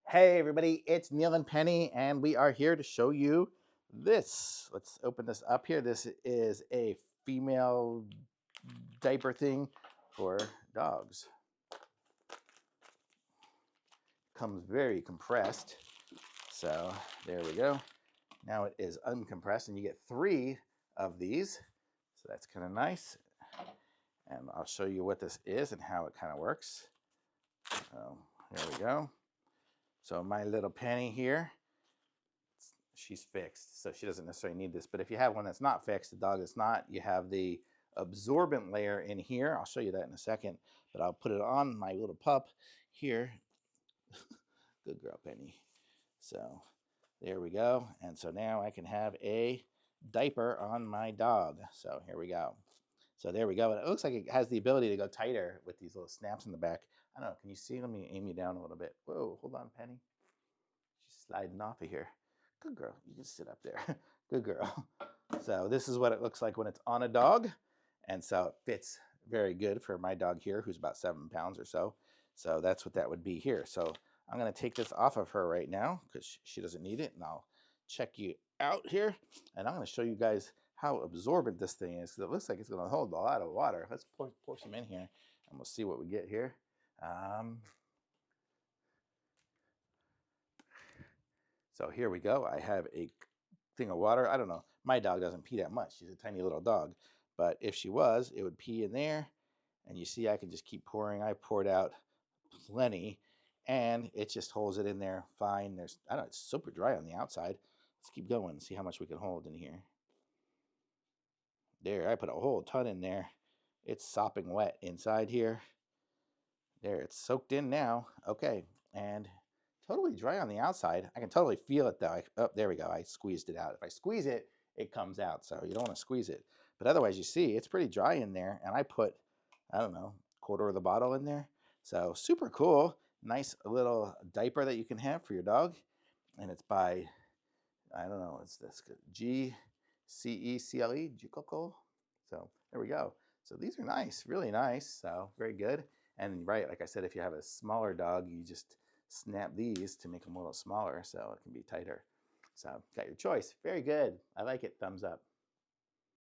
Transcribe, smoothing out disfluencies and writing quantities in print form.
Hey everybody, it's Neil and Penny, and we are here to show you this. Let's open this up here. This is a female diaper thing for dogs. Comes very compressed. So there we go. Now it is uncompressed, and you get 3 of these. So that's kind of nice. And I'll show you what this is and how it kind of works. So here we go. So my little Penny here, she's fixed, so she doesn't necessarily need this. But if you have one that's not fixed, the dog is not, you have the absorbent layer in here. I'll show you that in a second, but I'll put it on my little pup here. Good girl, Penny. So there we go. And so now I can have a diaper on my dog. So here we go. So there we go. And it looks like it has the ability to go tighter with these little snaps in the back. I don't know. Can you see? Let me aim you down a little bit. Whoa, hold on, Penny. She's sliding off of here. Good girl. You can sit up there. Good girl. So this is what it looks like when it's on a dog. And so it fits very good for my dog here, who's about 7 pounds or so. So that's what that would be here. So I'm going to take this off of her right now because she doesn't need it. And I'll check you out here. And I'm going to show you guys how absorbent this thing is, because it looks like it's going to hold a lot of water. Let's pour some in here, and we'll see what we get here. So here we go. I have a thing of water. I don't know. My dog doesn't pee that much. She's a tiny little dog. But if she was, it would pee in there. And you see I can just keep pouring. I poured out plenty. And it just holds it in there fine. There's, I don't know, it's super dry on the outside. Let's keep going and see how much we can hold in here. There, I put a whole ton in there. It's sopping wet inside here. There, it's soaked in now. Okay, and totally dry on the outside. I can totally feel it though. Oh, there we go. I squeezed it out. If I squeeze it, it comes out. So you don't want to squeeze it. But otherwise, you see, it's pretty dry in there. And I put, I don't know, quarter of the bottle in there. So super cool. Nice little diaper that you can have for your dog. And it's by, I don't know, it's this Grecle, Grecle. So there we go. So these are nice, really nice. So very good. And right, like I said, if you have a smaller dog, you just snap these to make them a little smaller so it can be tighter. So got your choice. Very good. I like it. Thumbs up.